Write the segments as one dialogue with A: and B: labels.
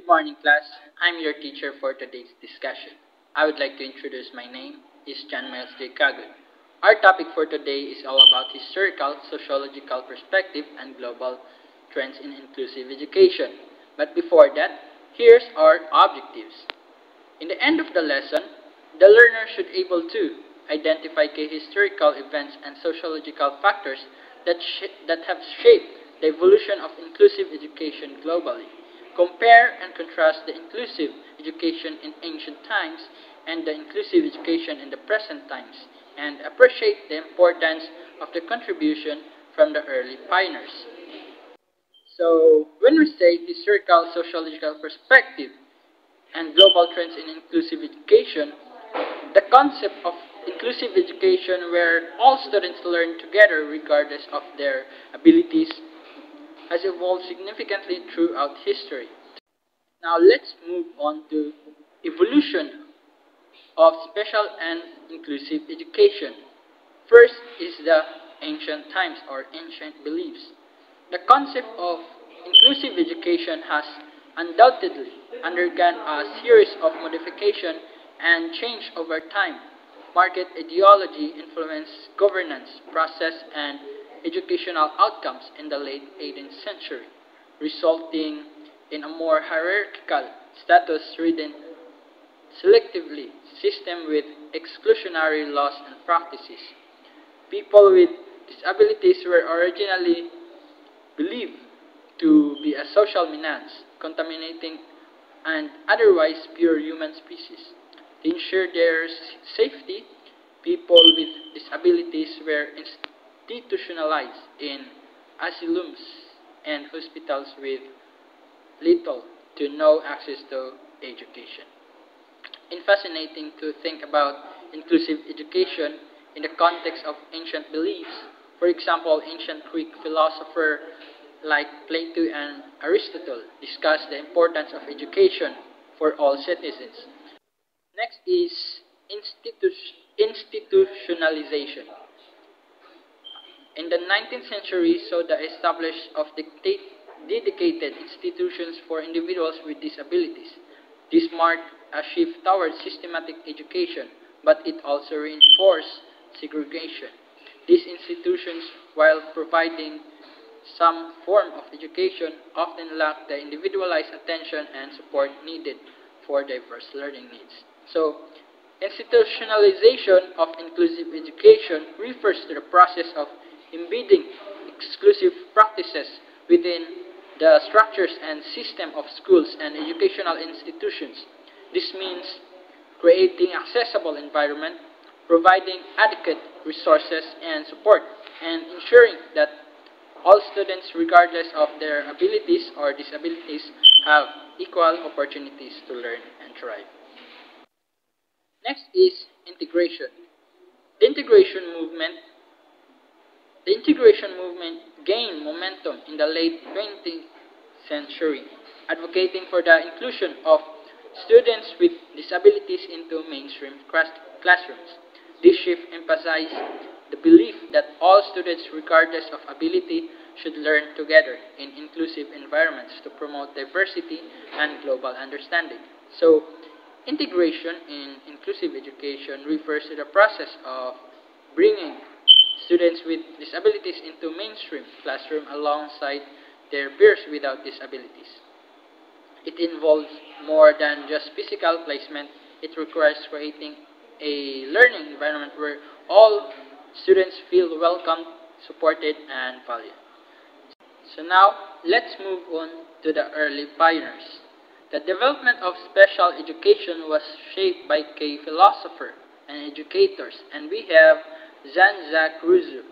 A: Good morning, class. I'm your teacher for today's discussion. I would like to introduce my name is John Miles J. Kagun. Our topic for today is all about historical, sociological perspective, and global trends in inclusive education. But before that, here's our objectives. In the end of the lesson, the learner should able to identify key historical events and sociological factors that have shaped the evolution of inclusive education globally. Compare and contrast the inclusive education in ancient times and the inclusive education in the present times, and appreciate the importance of the contribution from the early pioneers. So, when we say historical sociological perspective and global trends in inclusive education, the concept of inclusive education where all students learn together regardless of their abilities has evolved significantly throughout history. Now let's move on to evolution of special and inclusive education. First is the ancient times or ancient beliefs. The concept of inclusive education has undoubtedly undergone a series of modification and change over time. Market ideology influenced governance, process, and educational outcomes in the late 18th century, resulting in a more hierarchical, status-ridden, selectively system with exclusionary laws and practices. People with disabilities were originally believed to be a social menace, contaminating and otherwise pure human species. To ensure their safety, people with disabilities were institutionalized in asylums and hospitals with little to no access to education. It's fascinating to think about inclusive education in the context of ancient beliefs. For example, ancient Greek philosophers like Plato and Aristotle discussed the importance of education for all citizens. Next is institutionalization. In the 19th century saw the establishment of dedicated institutions for individuals with disabilities. This marked a shift towards systematic education, but it also reinforced segregation. These institutions, while providing some form of education, often lack the individualized attention and support needed for diverse learning needs. So, institutionalization of inclusive education refers to the process of embedding exclusive practices within the structures and system of schools and educational institutions. This means creating accessible environment, providing adequate resources and support, and ensuring that all students, regardless of their abilities or disabilities, have equal opportunities to learn and thrive. Next is integration. The integration movement The integration movement gained momentum in the late 20th century, advocating for the inclusion of students with disabilities into mainstream classrooms. This shift emphasized the belief that all students, regardless of ability, should learn together in inclusive environments to promote diversity and global understanding. So, integration in inclusive education refers to the process of bringing students with disabilities into mainstream classroom alongside their peers without disabilities. It involves more than just physical placement. It requires creating a learning environment where all students feel welcomed, supported, and valued. So now, let's move on to the early pioneers. The development of special education was shaped by key philosophers and educators, and we have Jean-Jacques Rousseau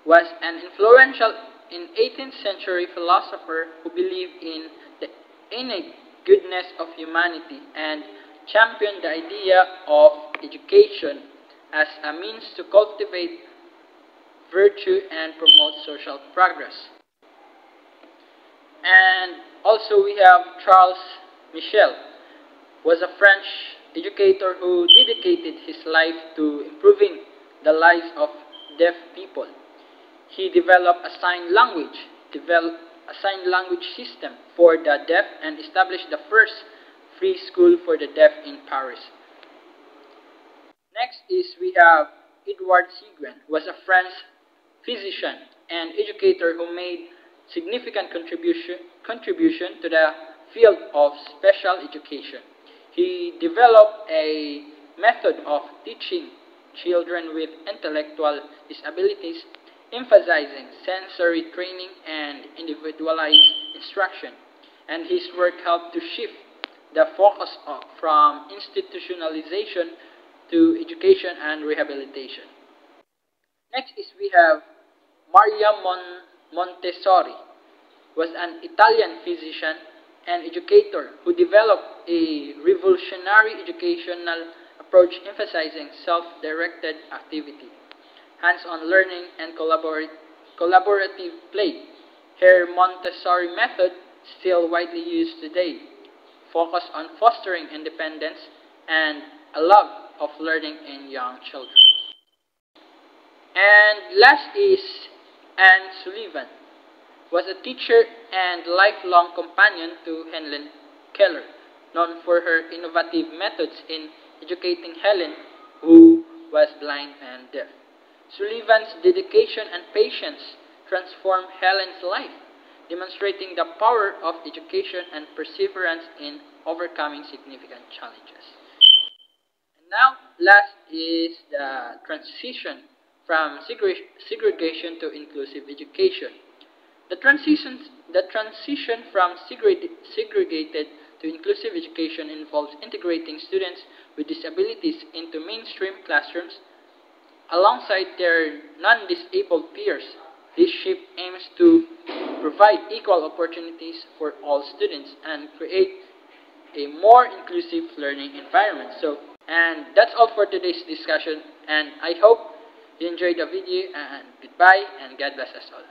A: was an influential 18th century philosopher who believed in the innate goodness of humanity and championed the idea of education as a means to cultivate virtue and promote social progress. And also we have Charles Michel, was a French educator who dedicated his life to improving the lives of deaf people. He developed a sign language, a sign language system for the deaf, and established the first free school for the deaf in Paris. Next is we have Edward Siguen, who was a French physician and educator who made significant contribution to the field of special education. He developed a method of teaching children with intellectual disabilities, emphasizing sensory training and individualized instruction. And his work helped to shift the focus from institutionalization to education and rehabilitation. Next is we have Maria Montessori, was an Italian physician and educator who developed a revolutionary educational approach emphasizing self-directed activity, hands-on learning, and collaborative play. Her Montessori method, still widely used today, focus on fostering independence and a love of learning in young children. And last is Anne Sullivan, was a teacher and lifelong companion to Helen Keller, known for her innovative methods in educating Helen, who was blind and deaf. Sullivan's dedication and patience transformed Helen's life, demonstrating the power of education and perseverance in overcoming significant challenges. And now, last is the transition from segregation to inclusive education. The transition from segregated to inclusive education involves integrating students with disabilities into mainstream classrooms alongside their non-disabled peers. This shift aims to provide equal opportunities for all students and create a more inclusive learning environment. And that's all for today's discussion, and I hope you enjoyed the video, and goodbye and God bless us all.